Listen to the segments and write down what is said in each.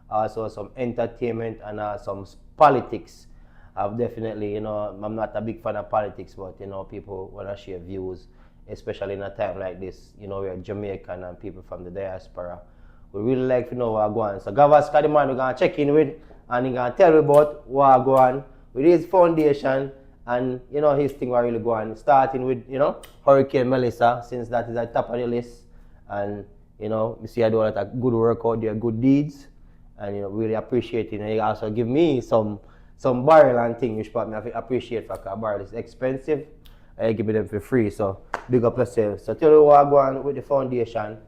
also some entertainment and some politics. I've definitely, I'm not a big fan of politics, but people want to share views, especially in a time like this. We're Jamaican and people from the diaspora. We really like to know what going on. So Gavaska, the man we're gonna check in with, and he's gonna tell me about what going on with his foundation, and his thing what really going. Starting with Hurricane Melissa, since that is at top of the list, and you see I do a lot of good work out there, good deeds, and really appreciate it. And he also give me some barrel and thing which part me appreciate for, because barrel is expensive. I give it them for free, so big up yourself. So tell me what go on with the foundation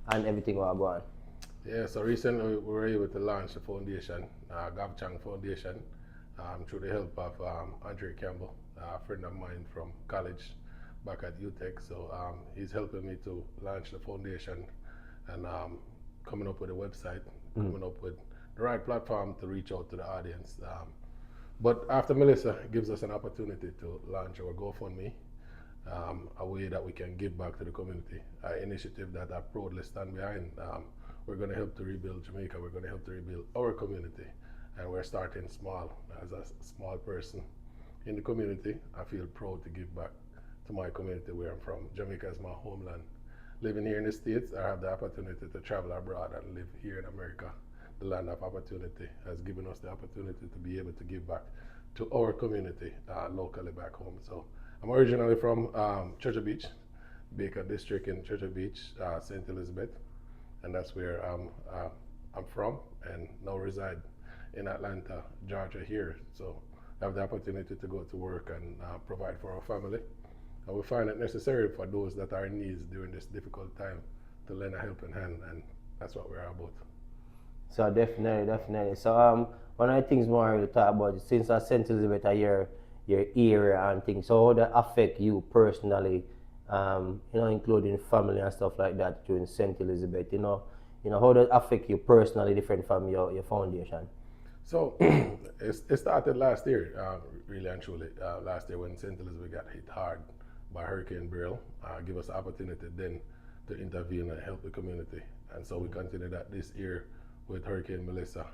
and everything what go on. Yeah, so recently we were able to launch the foundation, Gavaska Foundation, through the help of Andre Campbell, a friend of mine from college back at UTech. So he's helping me to launch the foundation and coming up with a website, coming up with the right platform to reach out to the audience. But after Melissa gives us an opportunity to launch our GoFundMe, a way that we can give back to the community, an initiative that I proudly stand behind. We're going to help to rebuild Jamaica. We're going to help to rebuild our community. And we're starting small. As a small person in the community, I feel proud to give back to my community where I'm from. Jamaica is my homeland. Living here in the States, I have the opportunity to travel abroad and live here in America. The land of opportunity has given us the opportunity to be able to give back to our community locally back home. So I'm originally from Churchill Beach, Baker District in Churchill Beach, St. Elizabeth. And that's where I'm from, and now reside in Atlanta, Georgia here. So I have the opportunity to go to work and provide for our family. And we find it necessary for those that are in need during this difficult time to lend a helping hand, and that's what we're about. So definitely. So one of the things more to talk about is, since I St. Elizabeth are your area and things, so how that affect you personally, including family and stuff like that during St. Elizabeth, how does it affect you personally different from your foundation? So it started last year, really and truly. Last year when St. Elizabeth got hit hard by Hurricane Beryl, give us the opportunity then to intervene and help the community. And so we continued that this year with Hurricane Melissa.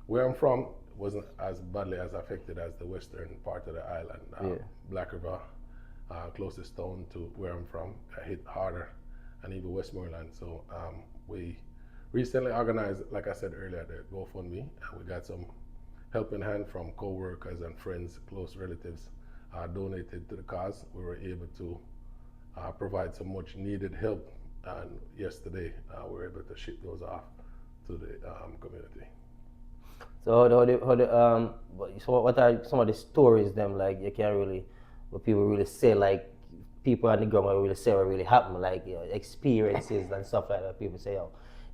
Where I'm from wasn't as badly as affected as the western part of the island. Black River, closest town to where I'm from, hit harder, and even Westmoreland. So we recently organized, like I said earlier, the GoFundMe, and we got some helping hand from co-workers and friends, close relatives, donated to the cause. We were able to provide some much needed help, and yesterday we were able to ship those off to the community. So so what are some of the stories them like you can really, what people really say, like people on the ground will really say what really happened, like experiences and stuff like that. People say,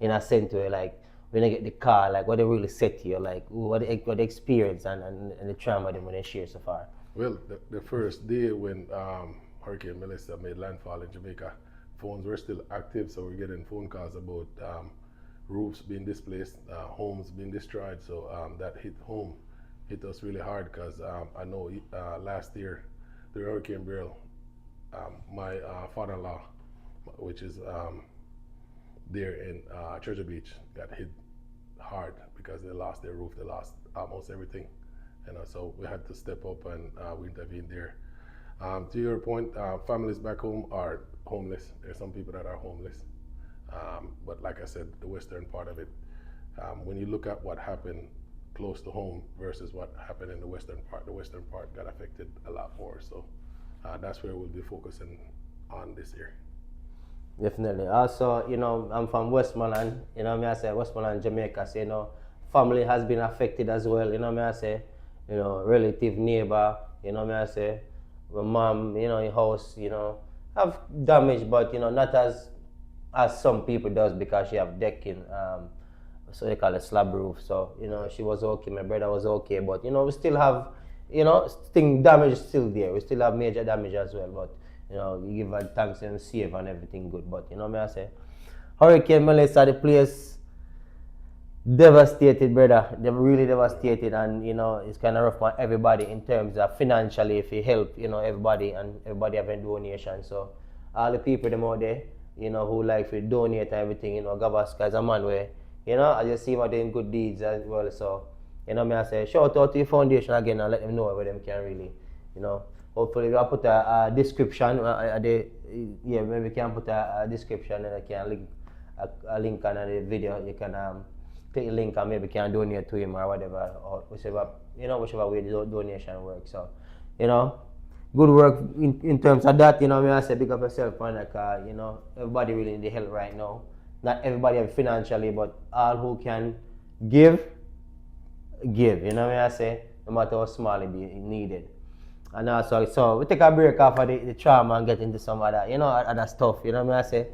in a sense where like when I get the car, like what they really said to you, like what the experience and the trauma them when they share so far. Well, the first day when Hurricane Melissa made landfall in Jamaica, phones were still active, so we're getting phone calls about roofs being displaced, homes being destroyed. So that hit us really hard, because I know last year, the Hurricane Beryl, my father-in-law, which is there in Churchill Beach, got hit hard because they lost their roof, they lost almost everything. So we had to step up and we intervened there. To your point, families back home are homeless. There's some people that are homeless. But like I said, the western part of it, when you look at what happened close to home versus what happened in the western part got affected a lot more. So that's where we'll be focusing on this year. Definitely. Also, I'm from Westmoreland. I say Westmoreland, Jamaica. So, family has been affected as well. I say, relative, neighbor. I say, my mom, your house, have damage, but not as some people does, because she have decking. So they call it slab roof. So she was okay. My brother was okay, but we still have, thing damage is still there. We still have major damage as well, but. You give her thanks and save and everything good. But I say, Hurricane Melissa, the place devastated, brother. They're really devastated, and it's kind of rough for everybody in terms of financially. If you help, everybody, and everybody having donation. So all the people them out there, who like to donate and everything, Gavaska is a man where You know, I just see them doing good deeds as well. So, you know, me I say shout out to the foundation again and let them know where them can really, you know. Hopefully we'll put a description. Yeah, maybe we can put a description and I can link a link on the video. You can click the link and maybe can donate to him or whatever, or whichever way the donation works. So, you know, good work in terms of that. You know, I say big up yourself, man. Like, you know, everybody really need the help right now. Not everybody have financially, but all who can give, give. You know what I say? No matter how small it be needed. And also, so we take a break off of the trauma and get into some other, you know, other stuff. You know what I say?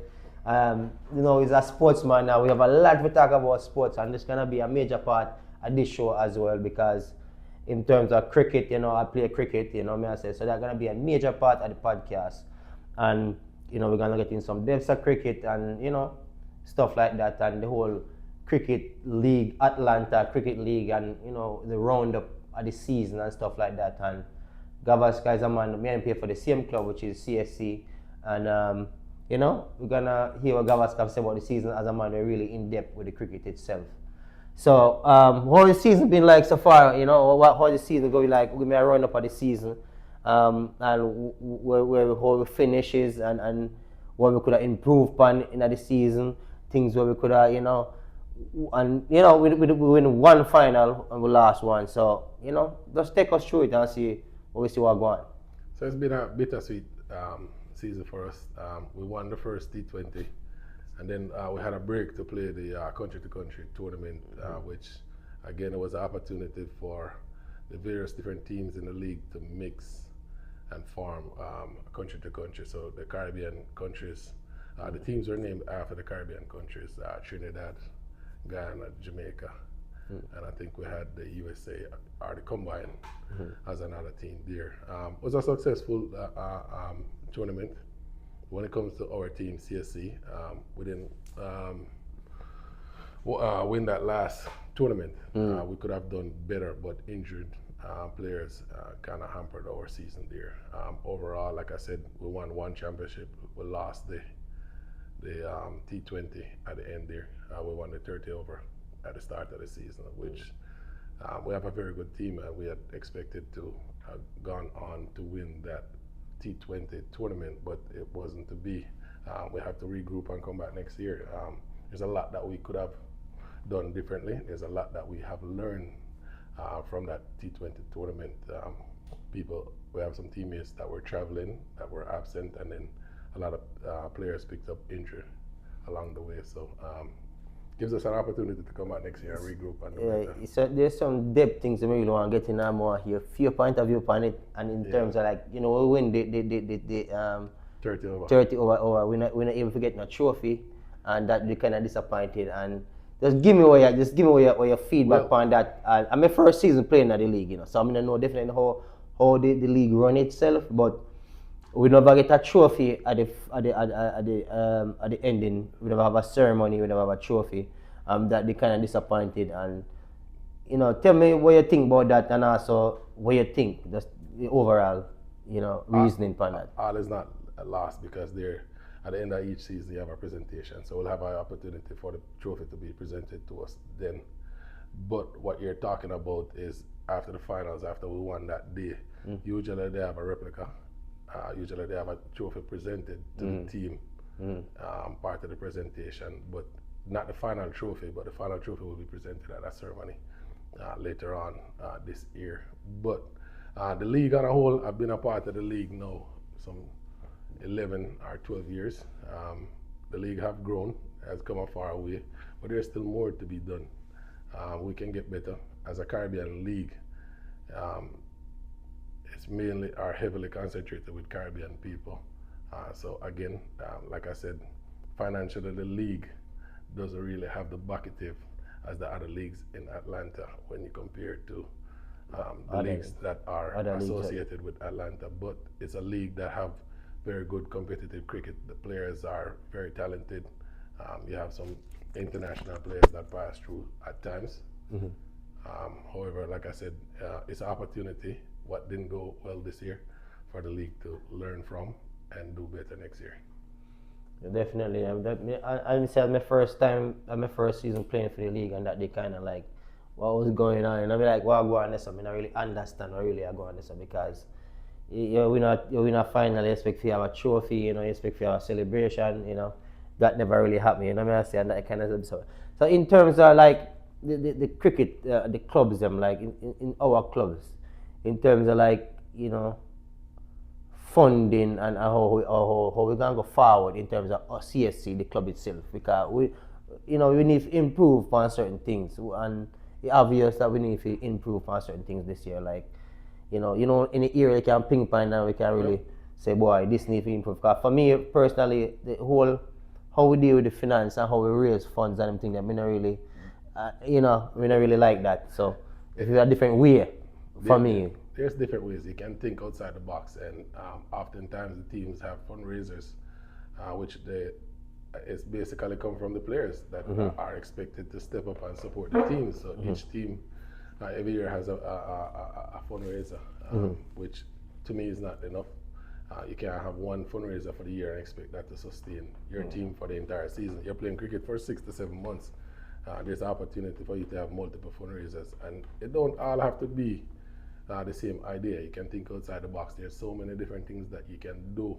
You know, he's a sportsman now. We have a lot to talk about sports, and this gonna be a major part of this show as well because, in terms of cricket, you know, I play cricket. You know what I say? So that's gonna be a major part of the podcast, and you know, we're gonna get in some depths of cricket and you know, stuff like that, and the whole cricket league, Atlanta cricket league, and you know, the roundup of the season and stuff like that, and Gavaska is a man, me and play for the same club, which is CSC. And, you know, we're going to hear what Gavaska say about the season as a man. We're really in depth with the cricket itself. So, how the season been like so far? You know, how the season going like? We're going to run up of the season. And how we finishes and what we could have improved upon in the season. Things where we could have, you know, and you know we win one final and we lost one. So you know, just take us through it and see what going on. So it's been a bittersweet season for us. We won the first T20, and then we had a break to play the country-to-country tournament, which again it was an opportunity for the various different teams in the league to mix and form country-to-country. So the Caribbean countries, the teams were named after the Caribbean countries: Trinidad, Guyana, Jamaica. And I think we had the USA or the combined as another team there. It was a successful tournament. When it comes to our team, CSC, we didn't win that last tournament. We could have done better, but injured players kind of hampered our season there. Overall, like I said, we won one championship. We lost the T20 at the end there. We won the 30 over at the start of the season, which we have a very good team, and we had expected to have gone on to win that T20 tournament, but it wasn't to be. We have to regroup and come back next year. There's a lot that we could have done differently. There's a lot that we have learned from that T20 tournament. We have some teammates that were traveling, that were absent, and then a lot of players picked up injury along the way. So gives us an opportunity to come out next year and regroup and do better. So there's some depth things that we really want to get in more here. Your point of view on it, and in terms of like, you know, we win the 30 over. 30 over. We're not able to get no trophy, and that we kind of disappointed. And just give me what your feedback on that. I'm my first season playing at the league, you know, so I mean, I know definitely how the league run itself, but we never get a trophy at the ending. We never have a ceremony. We never have a trophy. That they kind of disappointed. And you know, tell me what you think about that, and also what you think just the overall, you know, reasoning for that. All is not lost because they're at the end of each season they have a presentation, so we'll have an opportunity for the trophy to be presented to us then. But what you're talking about is after the finals, after we won that day, usually they have a replica. Usually they have a trophy presented to the team, part of the presentation, but not the final trophy, but the final trophy will be presented at that ceremony later on this year. But the league on a whole, I've been a part of the league now some 11 or 12 years. The league have grown, has come a far way, but there's still more to be done. We can get better. As a Caribbean league, it's mainly are heavily concentrated with Caribbean people. So again, like I said, financially the league doesn't really have the bucketive as the other leagues in Atlanta when you compare it to the leagues that are associated with Atlanta. But it's a league that have very good competitive cricket. The players are very talented. You have some international players that pass through at times. However, like I said, it's an opportunity. What didn't go well this year for the league to learn from and do better next year. Definitely. I said my first time, my first season playing for the league, and that they kind of like, what was going on? And I mean, like, what go on this? I mean, I really understand what really I go on this because you win a final, you expect to have a trophy, you expect to have a celebration, that never really happened. You know what I mean? I say, and that kind of stuff. So in terms of like the cricket, the clubs, them like in our clubs, in terms of like funding and how we're gonna go forward in terms of CSC, the club itself, because we need to improve on certain things, and it's obvious that we need to improve on certain things this year. Like, in the area you can pinpoint and we can really say, boy, this needs to improve. Because for me personally, the whole how we deal with the finance and how we raise funds and everything, that me not really, we not really like that. So if it's a different way for me. There's different ways you can think outside the box, and oftentimes the teams have fundraisers, which it's basically come from the players that are expected to step up and support the team. So each team every year has a fundraiser, which to me is not enough. You can't have one fundraiser for the year and expect that to sustain your team for the entire season. You're playing cricket for 6 to 7 months. There's an opportunity for you to have multiple fundraisers, and it don't all have to be the same idea. You can think outside the box. There's so many different things that you can do,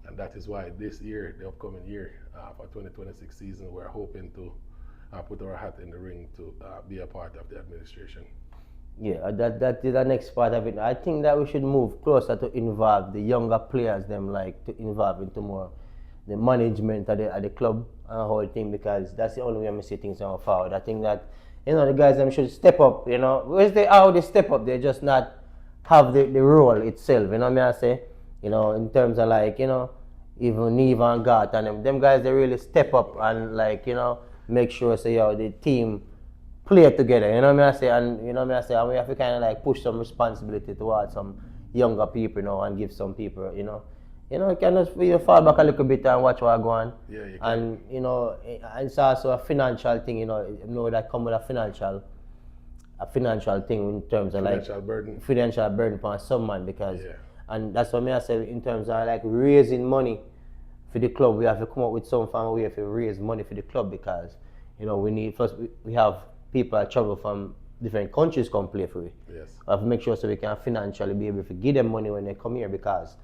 and that is why this year, the upcoming year, for 2026 season, we're hoping to put our hat in the ring to be a part of the administration. Yeah, that is the next part of it. I think that we should move closer to involve the younger players, them like to involve into more the management at the club and the whole thing, because that's the only way I'm see things going forward. I think that the guys them should step up. Where's how they step up? They just not have the role itself. You know what I say? In terms of like even Neve and Gat and them guys, they really step up and like make sure say the team play together, I say, and and we have to kind of like push some responsibility towards some younger people, and give some people, you can just fall back a little bit and watch what go on. Yeah, you can. And it's also a financial thing, that come with a financial thing in terms of financial burden for someone, because and that's what I say in terms of like raising money for the club. We have to come up with some form of way to raise money for the club, because we need first we have people that travel from different countries come play for it. Yes. We have to make sure so we can financially be able to give them money when they come here, because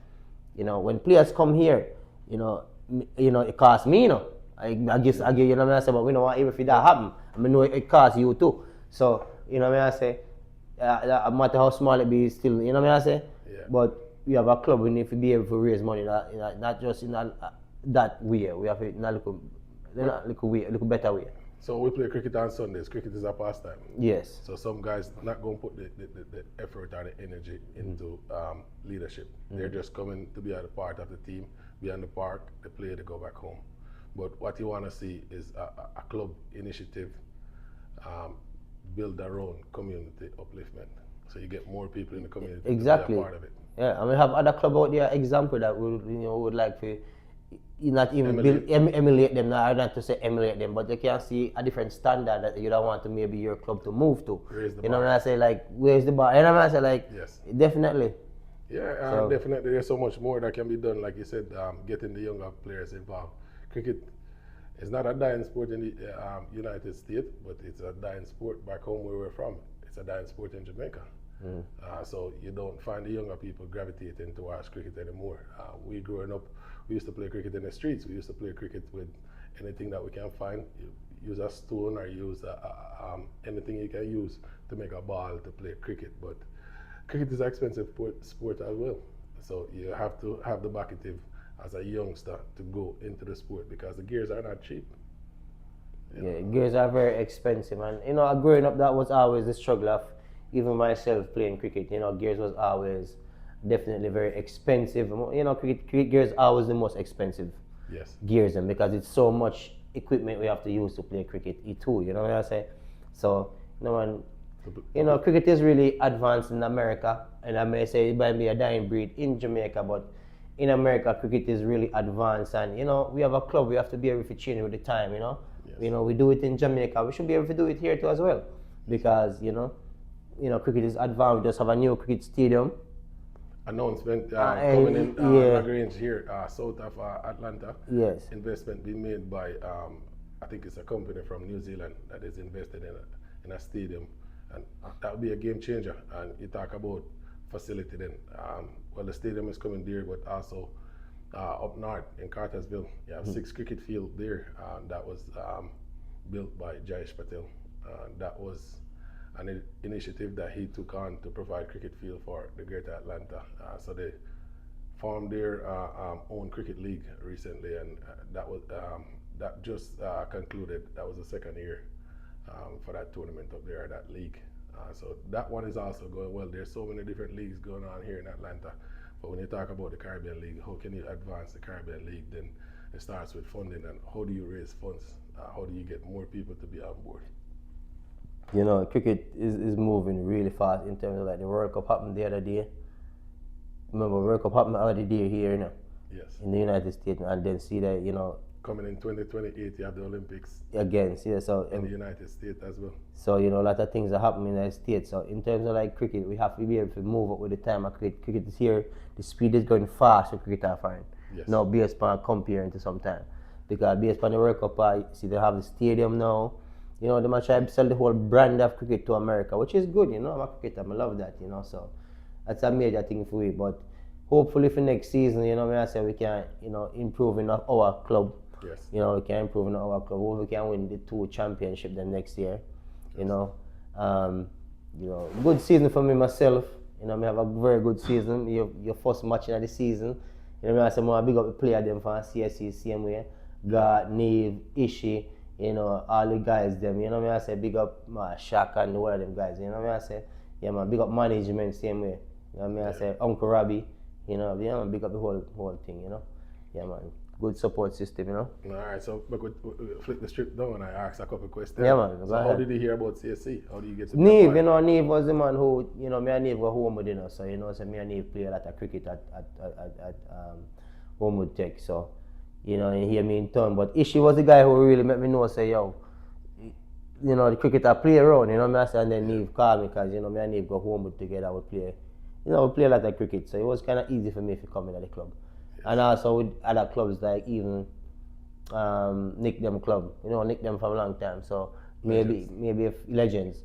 when players come here, it costs me, I guess I give what I say, but we don't want even if that happen. I know it costs you too. So what I say, no matter how small it be, still what I say. Yeah. But we have a club, we need to be able to raise money, not just in that way. We have to in a little better way. So we play cricket on Sundays. Cricket is a pastime. Yes. So some guys not going to put the effort or the energy into leadership. They're just coming to be a part of the team, be on the park, they play, they go back home. But what you want to see is a club initiative, build their own community upliftment. So you get more people in the community to be a part of it. Yeah, and we have other club out there example that would like to not even emulate them. Not to say emulate them, but you can see a different standard that you don't want to maybe your club to move to. Raise the bar. What I say, like, where's the bar? I say, like, yes, definitely. Yeah, definitely. There's so much more that can be done. Like you said, getting the younger players involved. Cricket is not a dying sport in the United States, but it's a dying sport back home where we're from. It's a dying sport in Jamaica. So you don't find the younger people gravitating towards cricket anymore. We growing up, we used to play cricket in the streets. We used to play cricket with anything that we can find. You use a stone or use anything you can use to make a ball to play cricket. But cricket is an expensive sport as well. So you have to have the backative as a youngster to go into the sport, because the gears are not cheap. Yeah, gears are very expensive, and growing up, that was always the struggle of even myself playing cricket. Gears was always definitely very expensive. Cricket gears are always the most expensive. Yes. Gears, and because it's so much equipment we have to use to play cricket, too. You know what I say? So cricket is really advanced in America, and I may say it might be a dying breed in Jamaica, but in America, cricket is really advanced, and we have a club. We have to be able to change with the time. Yes. We do it in Jamaica. We should be able to do it here too as well, because cricket is advanced. We just have a new cricket stadium, announcement And coming in yeah, Lagrange here, south of Atlanta. yes. Investment being made by, I think it's a company from New Zealand that is invested in a stadium, and that would be a game changer. And you talk about facility then. Well, the stadium is coming there, but also up north in Cartersville, you have 6 cricket field there that was built by Jayesh Patel. That was an initiative that he took on to provide cricket field for the Greater Atlanta. So they formed their own cricket league recently, and that just concluded. That was the second year for that tournament up there, that league. So that one is also going well. There's so many different leagues going on here in Atlanta. But when you talk about the Caribbean League, how can you advance the Caribbean League? Then it starts with funding, and how do you raise funds? How do you get more people to be on board? You know, cricket is moving really fast in terms of like the World Cup happened the other day. Remember, World Cup happened the other day here, you know, Yes. in the United States, and then see that, you know, Coming in 2028, you have the Olympics again, see that, so in the United States as well. so you know, a lot of things are happening in the States. So in terms of like cricket, we have to be able to move up with the time of cricket. Cricket is here, the speed is going fast for cricket, I find. Yes. Now based upon comparing to some time. Because based upon the World Cup, see they have the stadium now. You know, they might try to sell the whole brand of cricket to America, which is good, you know. I'm a cricketer, I love that, you know. So that's a major thing for me. But hopefully for next season, you know, I say we can, you know, improve in our club. Yes. You know, we can improve in our club. Hopefully we can win the 2 championship then next year. You know, good season for me myself. You know, I have a very good season. Your first match in the season. You know, I say more big up the player them from CSC same way. God, Neve, Ishi, you know, all the guys them. You know, I say big up Shaq and all of them guys. You know, I say yeah man, big up management same way. You know, I say Uncle Robbie. You know, yeah man, big up the whole thing. You know, yeah man. Good support system, you know. All right, so we flip the strip down and I ask a couple questions. Yeah, man. So how did you hear about CSC? How do you get to Neve, you know, Neve was the man who, you know, me and Neve were Homewood, you know, so, you know, so me and Neve play a lot of cricket at Homewood Tech, so, you know, you hear me in turn. But Ishi was the guy who really made me know, say, yo, you know, the cricketer play around, you know, me I say, and then Neve called me, because, you know, me and Neve go Homewood together, we play, you know, we play a lot of cricket, so it was kind of easy for me to come in at the club. And also with other clubs like even Nick them club, you know, Nick them for a long time. So maybe if legends,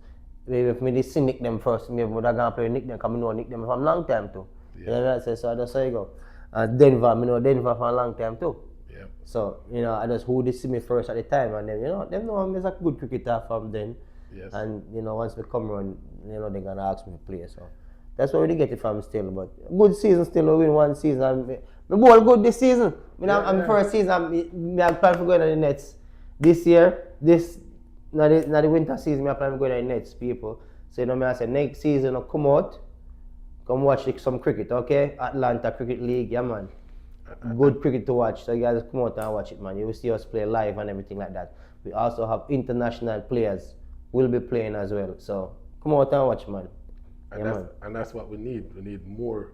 maybe if me see Nick them first, maybe would have gone play Nick them, because I know Nick them from a long time too. Yeah. You know what I say? So that's how you go. And Denver, I know Denver for a long time too. Yeah. So you know, I just who they see me first at the time, and then you know, them know I'm a good cricketer from then. Yes. And you know, once we come around, you know, they're gonna ask me to play. So that's where we get it from still. But good season still, we win one season. The ball good this season. I'm first season. I plan for going to the Nets this year. Not the winter season. I plan for going to the Nets, people. So you know, I say next season, come out, come watch some cricket, okay? Atlanta Cricket League, yeah, man. Good cricket to watch. So you guys come out and watch it, man. You will see us play live and everything like that. We also have international players will be playing as well. So come out and watch, man. And that's what we need. We need more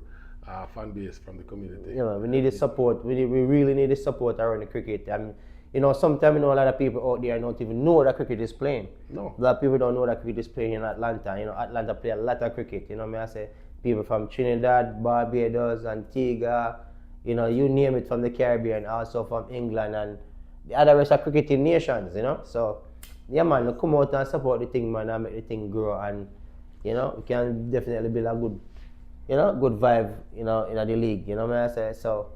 fan base from the community. You know, we need the support. We really need the support around the cricket. And you know, sometimes you know a lot of people out there don't even know that cricket is playing. No. A lot of people don't know that cricket is playing in Atlanta. You know, Atlanta play a lot of cricket. You know, I say people from Trinidad, Barbados, Antigua. You know, you name it, from the Caribbean, also from England and the other rest of cricketing nations. You know, so yeah, man, come out and support the thing, man, and make the thing grow. And you know, we can definitely build a good, you know, good vibe, you know, in the league, you know what I say? So,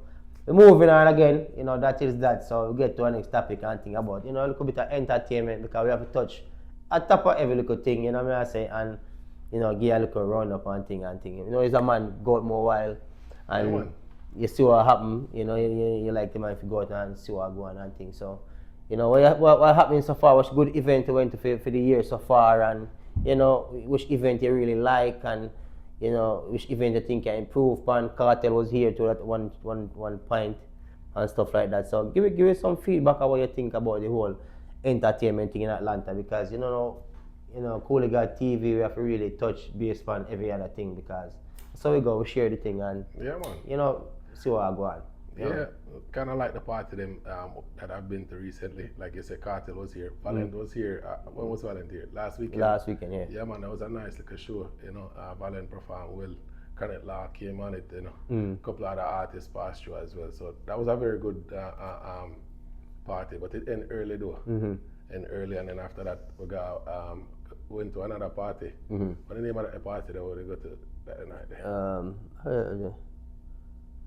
we're moving on again, you know, that is that. So, we get to our next topic and think about, you know, a little bit of entertainment, because we have to touch a top of every little thing, you know what I say? And, you know, give a little round up and thing. You know, he's a man, go out more while, and you see what happen, you know, you like the man if you go out and see what go on and things. So, you know, what happened so far, what's good event you went to for the year so far, and, you know, which event you really like, and you know, which event you think can improve upon. Cartel was here to that one point and stuff like that. So give it some feedback on what you think about the whole entertainment thing in Atlanta, because you know, Cooligan TV, we have to really touch base on every other thing, because so we go, we share the thing, and yeah, man, you know, see what I go on. Yeah, kind of like the party them that I've been to recently. Like you said, Cartel was here. Valent was here. When was Valent here? Last weekend. Last weekend, yeah. Yeah, man, that was a nice little show. You know, Valent performed well. Connect Law came on it, a couple other artists passed through as well. So that was a very good party, but it ended early though. And early, and then after that we got went to another party. What the name of the party that we go to that night there?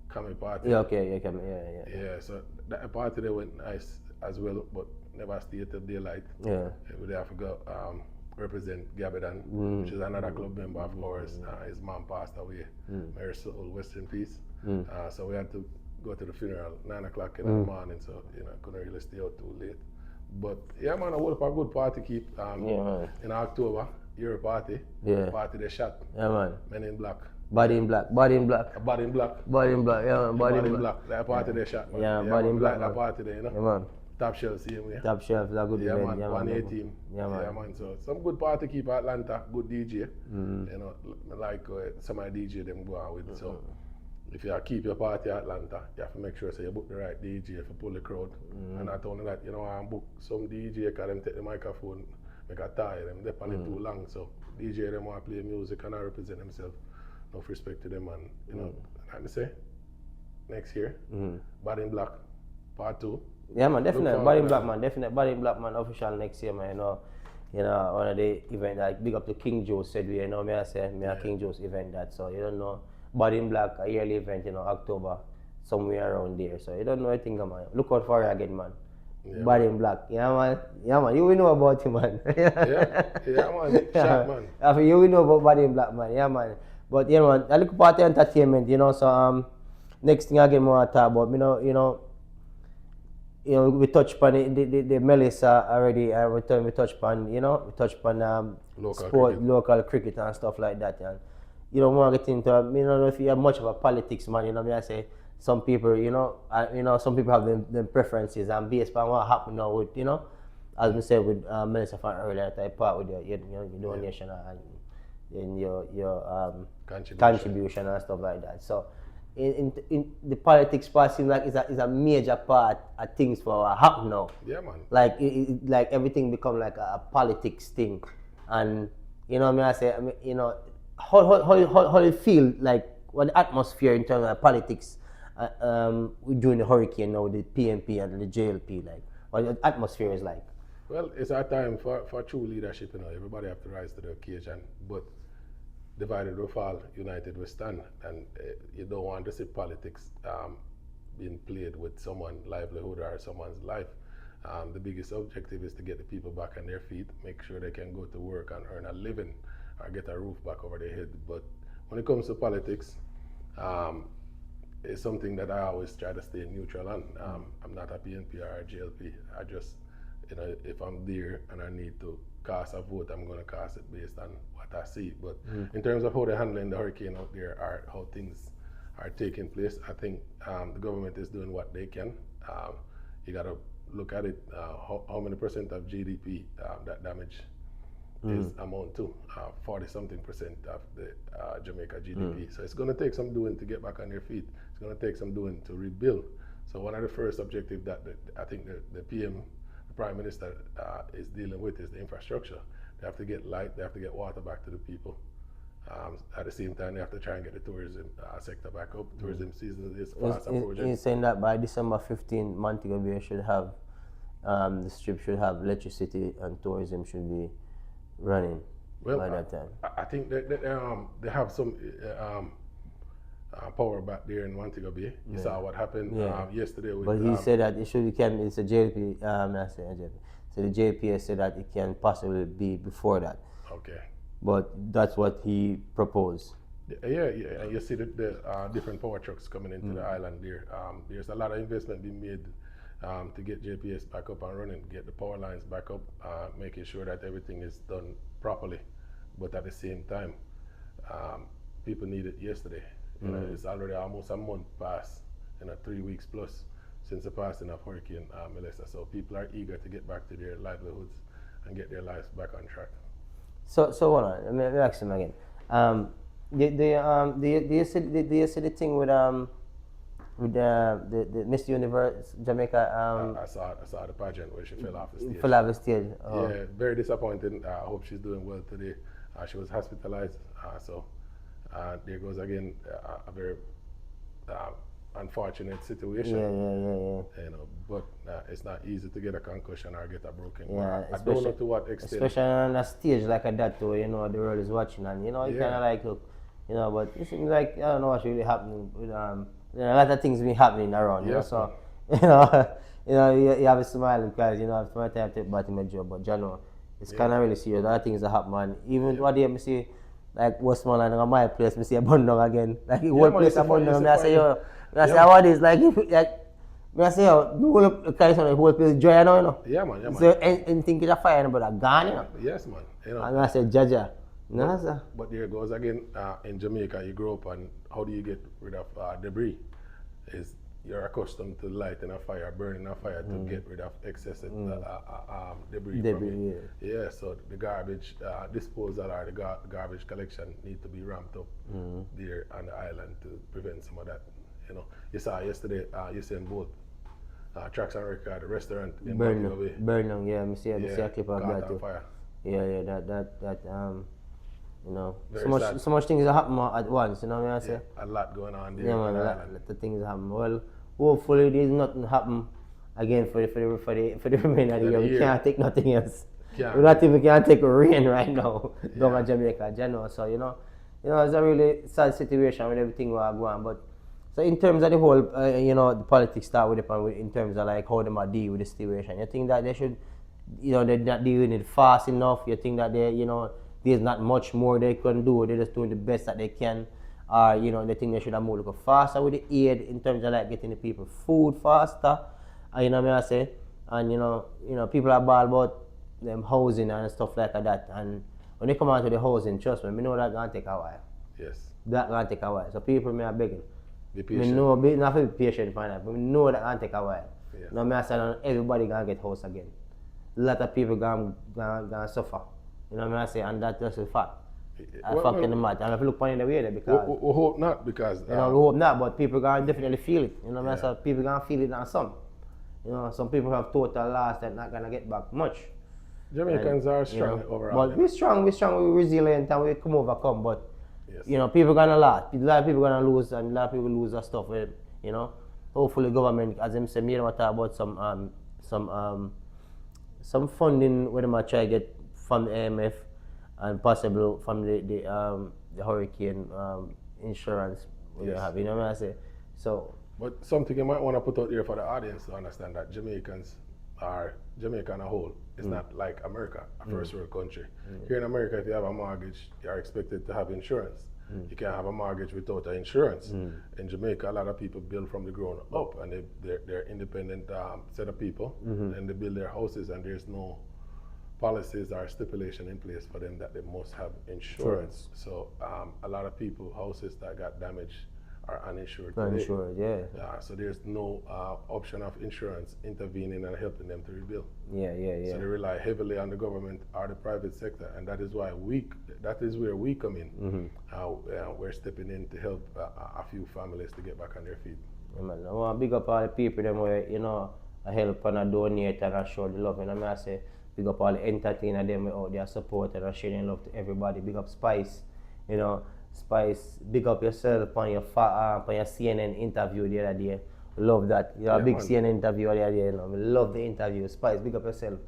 Kami party. Yeah, okay, yeah, Kami, yeah. Yeah, so that party they went nice as well, but never stayed till daylight. Yeah. We have to go represent Gabadan, which is another club member of ours. His mom passed away. Mary Soul, rest in peace. So we had to go to the funeral 9 o'clock in the morning, so couldn't really stay out too late. But yeah, man, I would have a good party keep in October. Your party. Yeah. Party they shot. Yeah, man. Men in Black. Body in Black. Body in Black. Body in Black. Body in Black. Yeah, man. Body in Black. That party they shot, man. Yeah, Body in Black. That party there, Yeah, man. Top Shelf, same way. Top Shelf is a good event. Man, Yeah, 118. Yeah, man. Yeah, man. So some good party keep Atlanta, good DJ. Like some of the DJ them go on with. So if you keep your party Atlanta, you have to make sure so you book the right DJ for pull the crowd. And not only that, I book some DJ because them take the microphone, make a tie them, they on it too long. So DJ them want to play music and I represent themselves. Enough respect to them, and like I say, next year, Body in Black, part 2. Yeah, man, definitely. Body in Black, man, definitely. Body in Black, man, official next year, man. One of the event like big up to King Joe's said we, me I say, King Joe's event that. So you don't know, Body in Black, a yearly event, October, somewhere around there. So you don't know anything, man. Look out for it again, man. Yeah, Body in Black, yeah, man. You will know about him, man. yeah, man. Shot, man. You will know about Body in Black, man. Yeah, man. But man, I look party entertainment, so next thing I get more to talk about, we touched upon the Melissa already. We touched upon, we touched upon local cricket and stuff like that, and more get into. I don't know if you have much of a politics, man. I say some people, some people have them preferences and based on what happened now with, as we said with Melissa from earlier, that I part with your donation and your contribution and stuff like that. So in the politics part seems like is a major part of things for what happen now. Yeah, man. Like everything become like a politics thing, and I say, how you feel like what the atmosphere in terms of politics during the hurricane now, the PNP and the JLP, like what the atmosphere is like. Well, it's our time for true leadership. Everybody have to rise to the occasion, but divided we fall, united we stand, and you don't want to see politics being played with someone's livelihood or someone's life. The biggest objective is to get the people back on their feet, make sure they can go to work and earn a living or get a roof back over their head. But when it comes to politics, it's something that I always try to stay neutral on. I'm not a PNP or a GLP. I just, if I'm there and I need to cast a vote, I'm going to cast it based on what I see. But in terms of how they're handling the hurricane out there or how things are taking place, I think the government is doing what they can. You got to look at it, how many percent of GDP that damage is amount to, 40-something% of the Jamaica GDP. So it's going to take some doing to get back on their feet. It's going to take some doing to rebuild. So one of the first objectives that I think the PM, the Prime Minister, is dealing with is the infrastructure. They have to get light, they have to get water back to the people. At the same time, they have to try and get the tourism sector back up. Tourism season is fast approaching. He's saying that by December 15, Montego Bay should have, the strip should have electricity and tourism should be running by that time. I think that they have some power back there in Montego Bay. You saw what happened yesterday. But he said that it's a JP, not saying JP. So the JPS said that it can possibly be before that. Okay. But that's what he proposed. Yeah. You see the different power trucks coming into the island there. There's a lot of investment being made to get JPS back up and running, get the power lines back up, making sure that everything is done properly. But at the same time, people need it yesterday. It's already almost a month past, 3 weeks plus since the passing of Hurricane Melissa. So people are eager to get back to their livelihoods and get their lives back on track. So hold on, let me ask him again. Do you see the thing with the Miss Universe Jamaica? I saw the pageant where she fell off the stage. Fell off the stage. Oh. Yeah, very disappointing. I hope she's doing well today. She was hospitalized, so There goes again a very unfortunate situation. Yeah. You know, but it's not easy to get a concussion or get a broken bone. Yeah, I don't know to what extent. especially on a stage like that too, you know, the world is watching and you know, you kinda like look, you know, but it seems like I don't know what's really happening with you know, a lot of things been happening around, you know, Yes, so you know you have a smile because you know from my time to take batting my job, but you know, it's kinda really serious. A lot of things that happen man. Even what day me see like Westmoreland and my place, me see a bun down again. Like the whole man, place you a bun down. see Me I say yo, me I say Yeah. what is like me I say yo, the whole place dry now, you know. Yeah, man. So anything get a fire but a gone, you know. Yes, man. You know, And I said, Jaja. No, sir. but there goes again. In Jamaica, you grow up, and how do you get rid of debris? Is you're accustomed to lighting a fire, burning a fire to get rid of excessive debris. Debris, Yeah. So the garbage disposal or the garbage collection need to be ramped up there on the island to prevent some of that. You know, you saw yesterday. You seen both Tracks and Record, the restaurant in Montego Bay. Burn yeah. I see a clip of caught that on too. fire. Yeah, that you know, Very sad. so much things that happen at once, you know what I say? A lot going on there. Yeah, man, a lot of things happen. Well, hopefully there's nothing happen again for the remainder of the year. We can't take nothing else. We not even can take rain right now down in Jamaica, you know. So you know, it's a really sad situation with everything we are going. But so in terms of the whole, you know, the politics start with in terms of like how they might deal with the situation. You think that they should, you know, they're not doing it fast enough? You think that they, you know, there's not much more they can do? They're just doing the best that they can. You know, they think they should have moved faster with the aid in terms of like getting the people food faster. You know what I say? And you know, people are bad about them housing and stuff like that. And when they come out to the housing, trust me, I know that's gonna take a while. Yes. That's gonna take a while. So people may are begging. Be patient. Me know, not to be patient for that, but we know that gonna take a while. Yes. Now, I say everybody gonna get house again. A lot of people gonna suffer. You know what I say? And that's a fact. A fact in the matter. And if you look on it the way there, because we hope not, because you know, we hope not, but people gonna definitely feel it. You know what I say? People gonna feel it on some. You know, some people have total loss that not gonna get back much. Jamaicans are strong overall. But we're strong, we're resilient, and we come overcome. But Yes. you know, people gonna lose. A lot of people gonna lose, and a lot of people lose their stuff. You know, hopefully government, as them say, me talk about some funding where they might try to get from the AMF and possibly from the hurricane insurance we have. You know what I say? So. But something you might want to put out there for the audience to understand that Jamaica on a whole is not like America, a first world country. Here in America, if you have a mortgage, you are expected to have insurance. You can't have a mortgage without an insurance. In Jamaica, a lot of people build from the ground up, and they're independent set of people, and they build their houses, and there's no policies or stipulation in place for them that they must have insurance. So a lot of people, houses that got damaged are uninsured today. Uninsured, yeah. So there's no option of insurance intervening and helping them to rebuild. Yeah. So they rely heavily on the government or the private sector, and that is where we come in. We're stepping in to help a few families to get back on their feet. Yeah, man. I want to big up all the people them where, you know, I help and donate and show the love. You know what I say? Big up all the entertainers them out there support and sharing love to everybody. Big up Spice, you know. Spice, big up yourself on your CNN interview the other day. Love that. You know, a big man. CNN interview the other day. You know, I love the interview. Spice, big up yourself.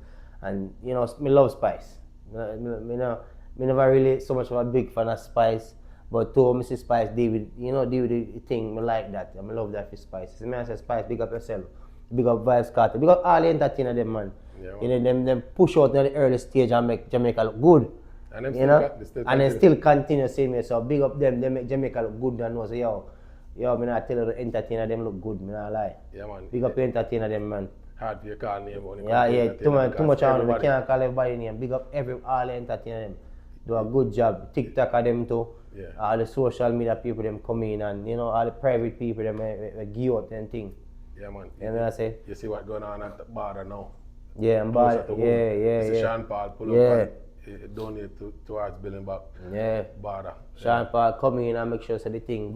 And you know, me love Spice. Me never really so much of a big fan of Spice, but to Mrs. Spice deal with the thing. Me like that. I love that for Spice. So me I say Spice, big up yourself. Big up Vibes Carter. Big up all the entertainers them, man. Yeah, you know, them push out in the early stage and make Jamaica look good. And them you know, and then still continue same way. So big up them. They make Jamaica look good and know. So yo, me not tell you the entertainer them look good. Me not lie. Yeah, man. Big up the entertainer them, man. Hard for your call name. Yeah. Too much on them. We can't call everybody name. Big up all the entertainer them. Do a good job. TikTok of them too. Yeah. All the social media people them come in, and you know all the private people them give out and thing. Yeah, man. You know what I say? You see what going on at the border now? Yeah, and border. Yeah. You see Sean Paul pull up and donate towards building back border. Sean Paul come in and make sure so the thing